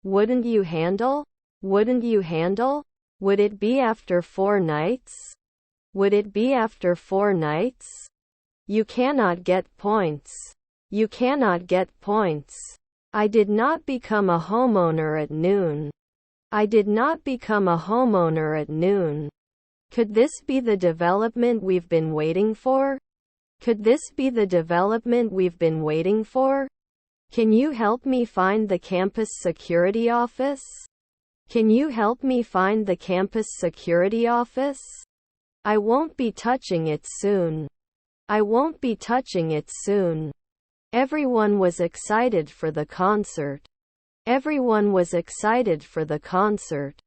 Wouldn't you handle? Wouldn't you handle? Would it be after 4 nights? Would it be after 4 nights? You cannot get points. You cannot get points. I did not become a homeowner at noon. I did not become a homeowner at noon. Could this be the development we've been waiting for? Could this be the development we've been waiting for? Can you help me find the campus security office? Can you help me find the campus security office? I won't be touching it soon. I won't be touching it soon. Everyone was excited for the concert. Everyone was excited for the concert.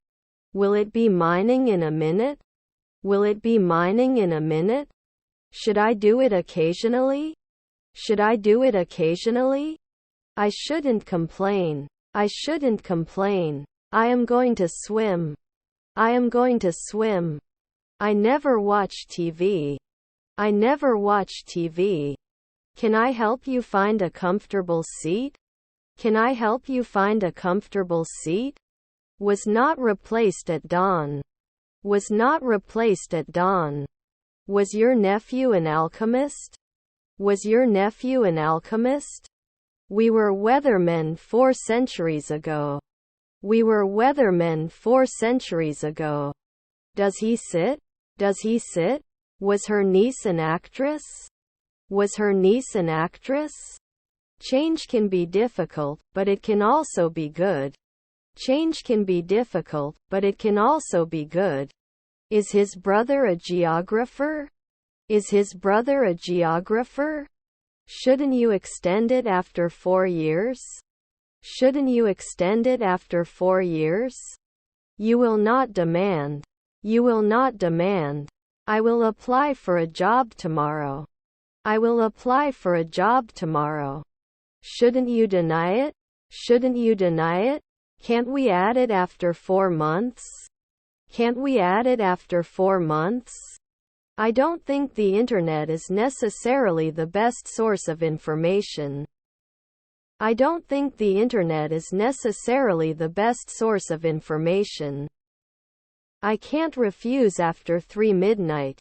Will it be mining in a minute? Will it be mining in a minute? Should I do it occasionally? Should I do it occasionally? I shouldn't complain. I shouldn't complain. I am going to swim. I am going to swim. I never watch TV. I never watch TV. Can I help you find a comfortable seat? Can I help you find a comfortable seat? Was not replaced at dawn. Was not replaced at dawn. Was your nephew an alchemist? Was your nephew an alchemist? We were weathermen 4 centuries ago. We were weathermen 4 centuries ago. Does he sit? Does he sit? Was her niece an actress? Was her niece an actress? Change can be difficult, but it can also be good. Change can be difficult, but it can also be good. Is his brother a geographer? Is his brother a geographer? Shouldn't you extend it after 4 years? Shouldn't you extend it after 4 years? You will not demand. You will not demand. I will apply for a job tomorrow. I will apply for a job tomorrow. Shouldn't you deny it? Shouldn't you deny it? Can't we add it after 4 months? Can't we add it after 4 months? I don't think the internet is necessarily the best source of information. I don't think the internet is necessarily the best source of information. I can't refuse after 3 midnight.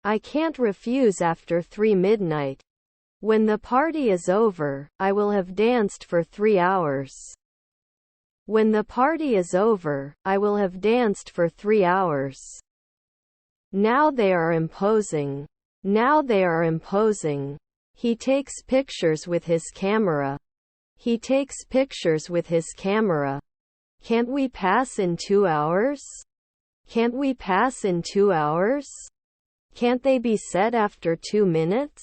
I can't refuse after 3 midnight. When the party is over, I will have danced for 3 hours. When the party is over, I will have danced for 3 hours. Now they are imposing. Now they are imposing. He takes pictures with his camera. He takes pictures with his camera. Can't we pass in 2 hours? Can't we pass in 2 hours? Can't they be set after 2 minutes?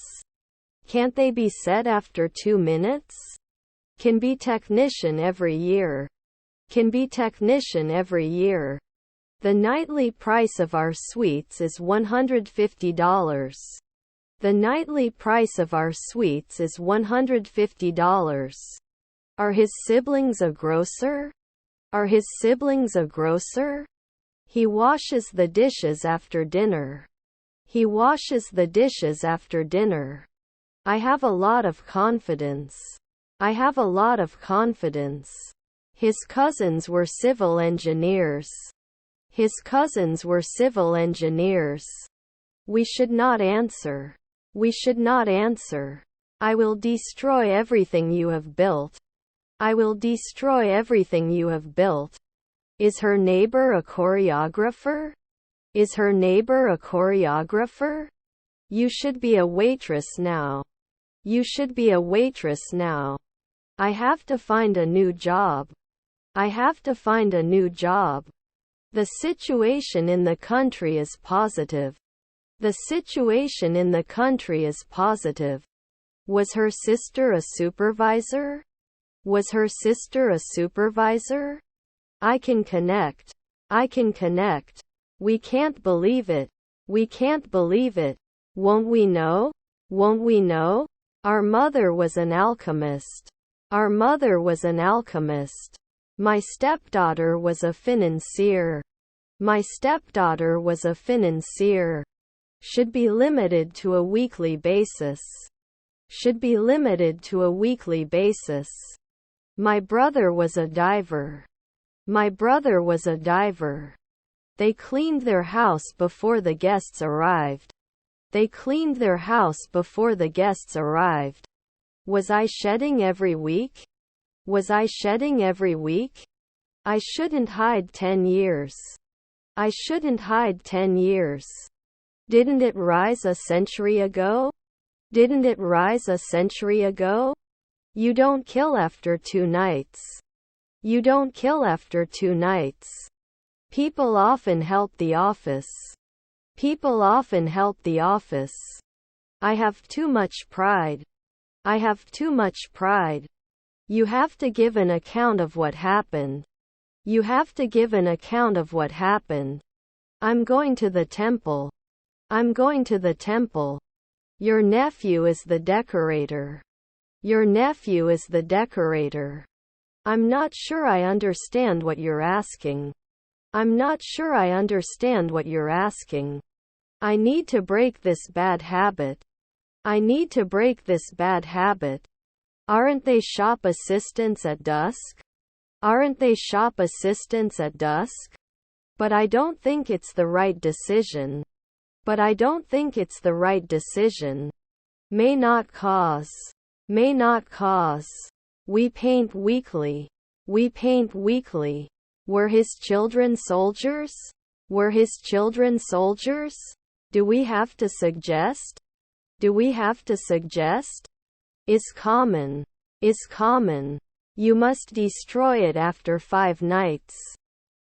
Can't they be set after 2 minutes? Can be technician every year. Can be technician every year. The nightly price of our suites is $150. The nightly price of our suites is $150. Are his siblings a grocer? Are his siblings a grocer? He washes the dishes after dinner. He washes the dishes after dinner. I have a lot of confidence. I have a lot of confidence. His cousins were civil engineers. His cousins were civil engineers. We should not answer. We should not answer. I will destroy everything you have built. I will destroy everything you have built. Is her neighbor a choreographer? Is her neighbor a choreographer? You should be a waitress now. You should be a waitress now. I have to find a new job. I have to find a new job. The situation in the country is positive. The situation in the country is positive. Was her sister a supervisor? Was her sister a supervisor? I can connect. I can connect. We can't believe it. We can't believe it. Won't we know? Won't we know? Our mother was an alchemist. Our mother was an alchemist. My stepdaughter was a financier. My stepdaughter was a financier. Should be limited to a weekly basis. Should be limited to a weekly basis. My brother was a diver. My brother was a diver. They cleaned their house before the guests arrived. They cleaned their house before the guests arrived. Was I shedding every week? Was I shedding every week? I shouldn't hide 10 years. I shouldn't hide 10 years. Didn't it rise a century ago? Didn't it rise a century ago? You don't kill after 2 nights. You don't kill after 2 nights. People often help the office. People often help the office. I have too much pride. I have too much pride. You have to give an account of what happened. You have to give an account of what happened. I'm going to the temple. I'm going to the temple. Your nephew is the decorator. Your nephew is the decorator. I'm not sure I understand what you're asking. I'm not sure I understand what you're asking. I need to break this bad habit. I need to break this bad habit. Aren't they shop assistants at dusk? Aren't they shop assistants at dusk? But I don't think it's the right decision. But I don't think it's the right decision. May not cause. May not cause. We paint weekly. We paint weekly. Were his children soldiers? Were his children soldiers? Do we have to suggest? Do we have to suggest? Is common. Is common. You must destroy it after 5 nights.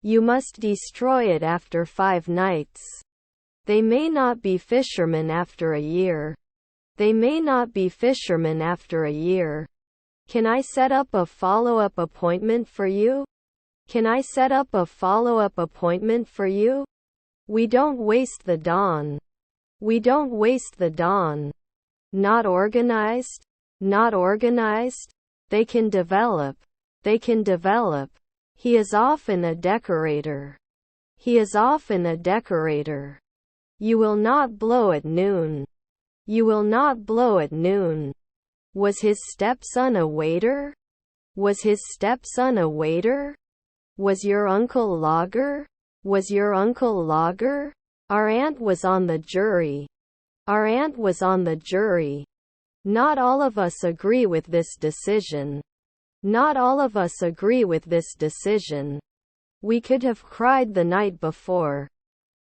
You must destroy it after 5 nights. They may not be fishermen after a year. They may not be fishermen after a year. Can I set up a follow-up appointment for you? Can I set up a follow-up appointment for you? We don't waste the dawn. We don't waste the dawn. Not organized? Not organized? They can develop. They can develop. He is often a decorator. He is often a decorator. You will not blow at noon. You will not blow at noon. Was his stepson a waiter? Was his stepson a waiter? Was your uncle logger? Was your uncle logger? Our aunt was on the jury. Our aunt was on the jury. Not all of us agree with this decision. Not all of us agree with this decision. We could have cried the night before.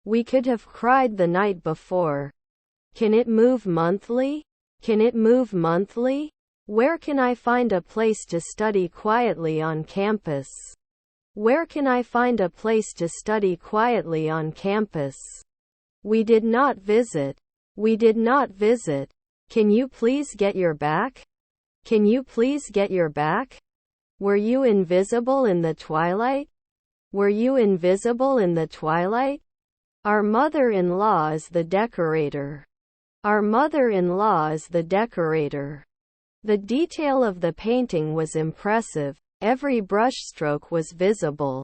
We could have cried the night before. Can it move monthly? Can it move monthly? Where can I find a place to study quietly on campus? Where can I find a place to study quietly on campus? We did not visit. We did not visit. Can you please get your back? Can you please get your back? Were you invisible in the twilight? Were you invisible in the twilight? Our mother-in-law is the decorator. Our mother-in-law is the decorator. The detail of the painting was impressive. Every brushstroke was visible.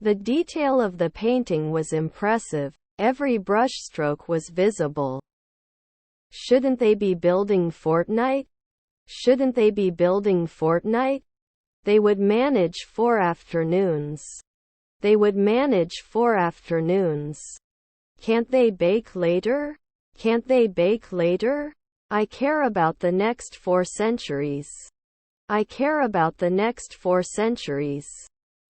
The detail of the painting was impressive. Every brushstroke was visible. Shouldn't they be building Fortnite? Shouldn't they be building Fortnite? They would manage 4 afternoons. They would manage 4 afternoons. Can't they bake later? Can't they bake later? I care about the next 4 centuries. I care about the next 4 centuries.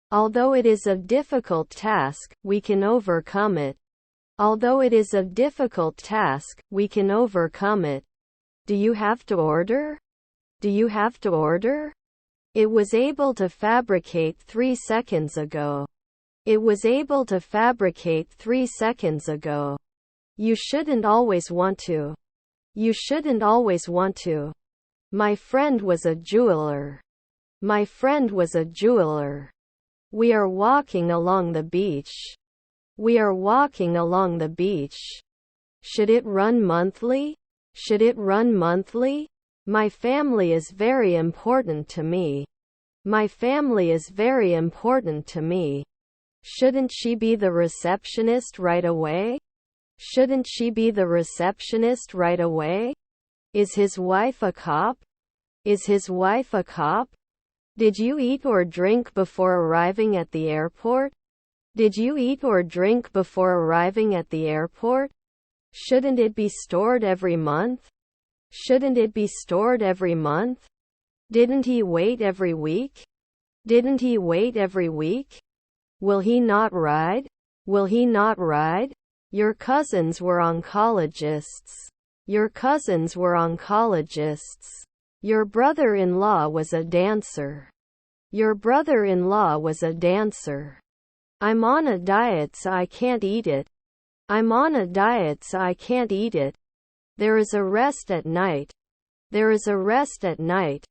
Although it is a difficult task, we can overcome it. Although it is a difficult task, we can overcome it. Do you have to order? Do you have to order? It was able to fabricate 3 seconds ago. It was able to fabricate 3 seconds ago. You shouldn't always want to. You shouldn't always want to. My friend was a jeweler. My friend was a jeweler. We are walking along the beach. We are walking along the beach. Should it run monthly? Should it run monthly? My family is very important to me. My family is very important to me. Shouldn't she be the receptionist right away? Shouldn't she be the receptionist right away? Is his wife a cop? Is his wife a cop? Did you eat or drink before arriving at the airport? Did you eat or drink before arriving at the airport? Shouldn't it be stored every month? Shouldn't it be stored every month? Didn't he wait every week? Didn't he wait every week? Will he not ride? Will he not ride? Your cousins were oncologists. Your cousins were oncologists. Your brother-in-law was a dancer. Your brother-in-law was a dancer. I'm on a diet so I can't eat it. I'm on a diet so I can't eat it. There is a rest at night. There is a rest at night.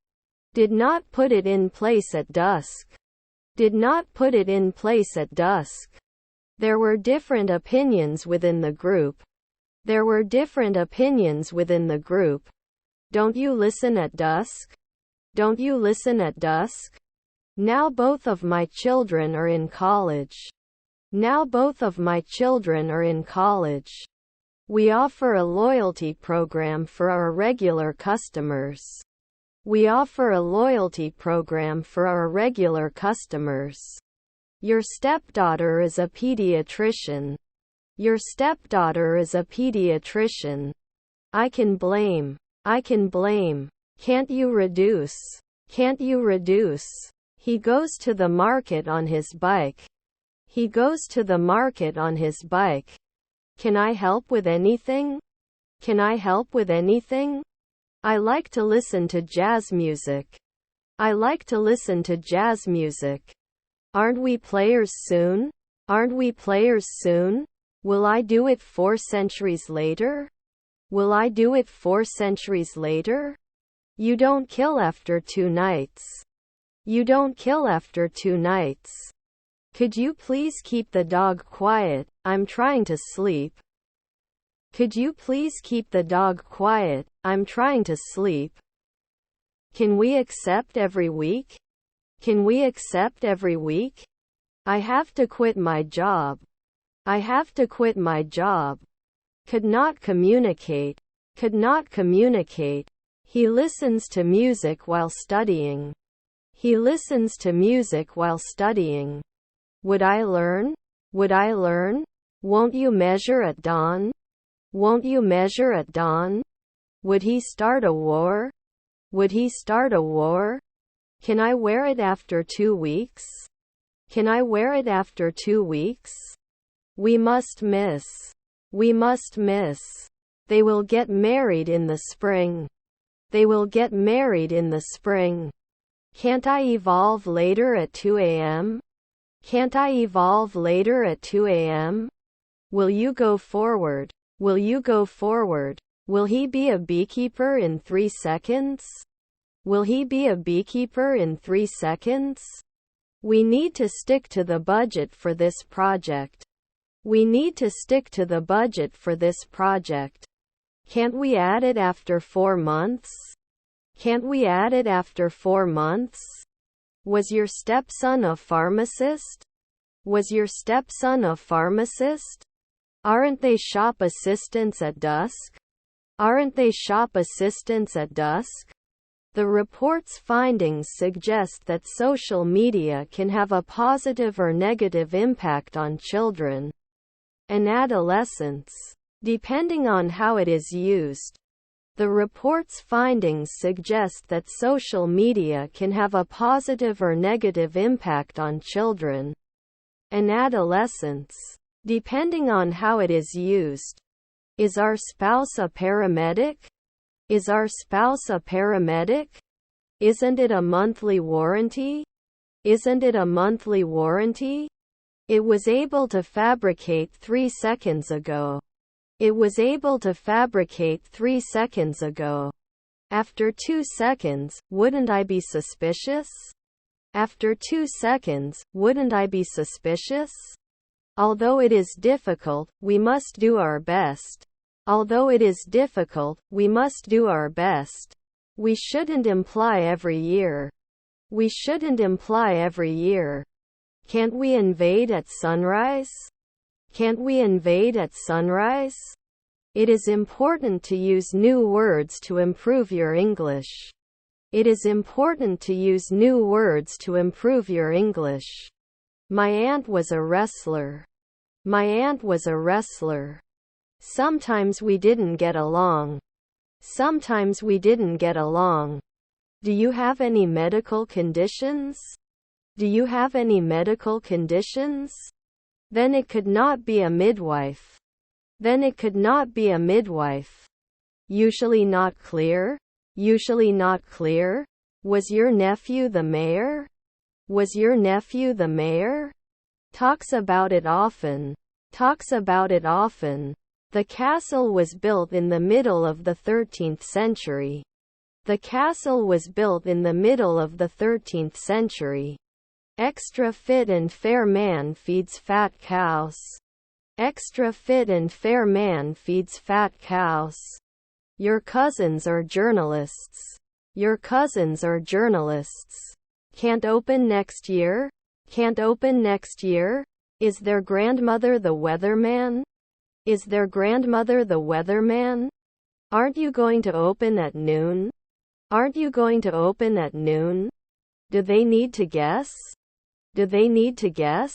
Did not put it in place at dusk. Did not put it in place at dusk. There were different opinions within the group. There were different opinions within the group. Don't you listen at dusk? Don't you listen at dusk? Now both of my children are in college. Now both of my children are in college. We offer a loyalty program for our regular customers. We offer a loyalty program for our regular customers. Your stepdaughter is a pediatrician. Your stepdaughter is a pediatrician. I can blame. I can blame. Can't you reduce? Can't you reduce? He goes to the market on his bike. He goes to the market on his bike. Can I help with anything? Can I help with anything? I like to listen to jazz music. I like to listen to jazz music. Aren't we players soon? Aren't we players soon? Will I do it 4 centuries later? Will I do it 4 centuries later? You don't kill after 2 nights. You don't kill after 2 nights. Could you please keep the dog quiet? I'm trying to sleep. Could you please keep the dog quiet? I'm trying to sleep. Can we accept every week? Can we accept every week? I have to quit my job. I have to quit my job. Could not communicate. Could not communicate. He listens to music while studying. He listens to music while studying. Would I learn? Would I learn? Won't you measure at dawn? Won't you measure at dawn? Would he start a war? Would he start a war? Can I wear it after 2 weeks? Can I wear it after 2 weeks? We must miss. We must miss. They will get married in the spring. They will get married in the spring. Can't I evolve later at 2 a.m.? Can't I evolve later at 2 a.m.? Will you go forward? Will you go forward? Will he be a beekeeper in 3 seconds? Will he be a beekeeper in 3 seconds? We need to stick to the budget for this project. We need to stick to the budget for this project. Can't we add it after 4 months? Can't we add it after 4 months? Was your stepson a pharmacist? Was your stepson a pharmacist? Aren't they shop assistants at dusk? Aren't they shop assistants at dusk? The report's findings suggest that social media can have a positive or negative impact on children and adolescents, depending on how it is used. The report's findings suggest that social media can have a positive or negative impact on children and adolescents, depending on how it is used. Is our spouse a paramedic? Is our spouse a paramedic? Isn't it a monthly warranty? Isn't it a monthly warranty? It was able to fabricate 3 seconds ago. It was able to fabricate 3 seconds ago. After 2 seconds, wouldn't I be suspicious? After 2 seconds, wouldn't I be suspicious? Although it is difficult, we must do our best. Although it is difficult, we must do our best. We shouldn't imply every year. We shouldn't imply every year. Can't we invade at sunrise? Can't we invade at sunrise? It is important to use new words to improve your English. It is important to use new words to improve your English. My aunt was a wrestler. My aunt was a wrestler. Sometimes we didn't get along. Sometimes we didn't get along. Do you have any medical conditions? Do you have any medical conditions? Then it could not be a midwife. Then it could not be a midwife. Usually not clear? Usually not clear? Was your nephew the mayor? Was your nephew the mayor? Talks about it often. Talks about it often. The castle was built in the middle of the 13th century. The castle was built in the middle of the 13th century. Extra fit and fair man feeds fat cows. Extra fit and fair man feeds fat cows. Your cousins are journalists. Your cousins are journalists. Can't open next year? Can't open next year? Is their grandmother the weatherman? Is their grandmother the weatherman? Aren't you going to open at noon? Aren't you going to open at noon? Do they need to guess? Do they need to guess?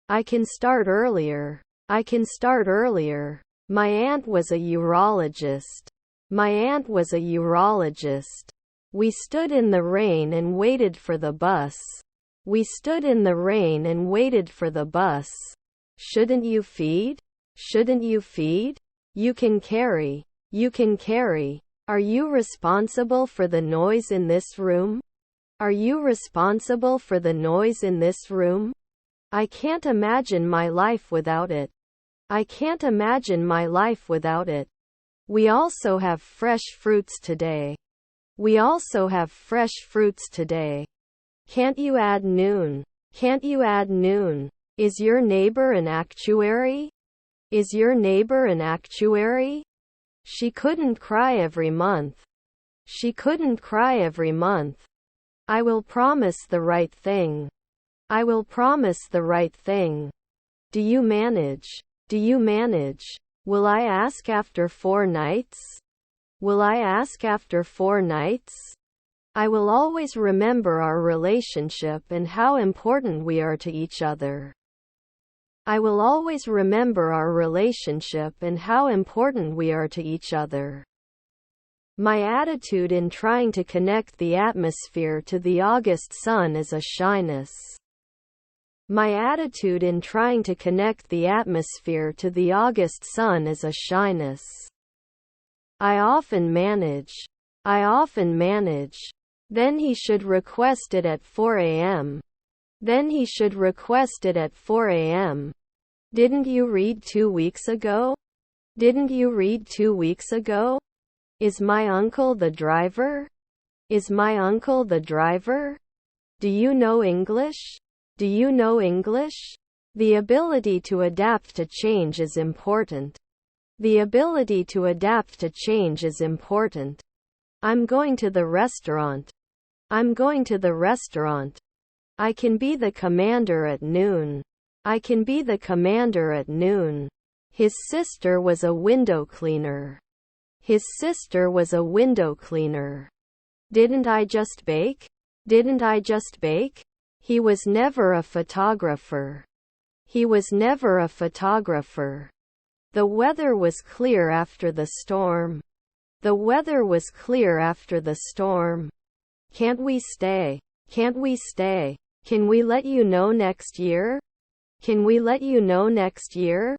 I can start earlier. I can start earlier. My aunt was a urologist. My aunt was a urologist. We stood in the rain and waited for the bus. We stood in the rain and waited for the bus. Shouldn't you feed? Shouldn't you feed? You can carry. You can carry. Are you responsible for the noise in this room? Are you responsible for the noise in this room? I can't imagine my life without it. I can't imagine my life without it. We also have fresh fruits today. We also have fresh fruits today. Can't you add noon? Can't you add noon? Is your neighbor an actuary? Is your neighbor an actuary? She couldn't cry every month. She couldn't cry every month. I will promise the right thing. I will promise the right thing. Do you manage? Do you manage? Will I ask after 4 nights? Will I ask after 4 nights? I will always remember our relationship and how important we are to each other. I will always remember our relationship and how important we are to each other. My attitude in trying to connect the atmosphere to the August sun is a shyness. My attitude in trying to connect the atmosphere to the August sun is a shyness. I often manage. I often manage. Then he should request it at 4 a.m. Then he should request it at 4 a.m. Didn't you read 2 weeks ago? Didn't you read 2 weeks ago? Is my uncle the driver? Is my uncle the driver? Do you know English? Do you know English? The ability to adapt to change is important. The ability to adapt to change is important. I'm going to the restaurant. I'm going to the restaurant. I can be the commander at noon. I can be the commander at noon. His sister was a window cleaner. His sister was a window cleaner. Didn't I just bake? Didn't I just bake? He was never a photographer. He was never a photographer. The weather was clear after the storm. The weather was clear after the storm. Can't we stay? Can't we stay? Can we let you know next year? Can we let you know next year?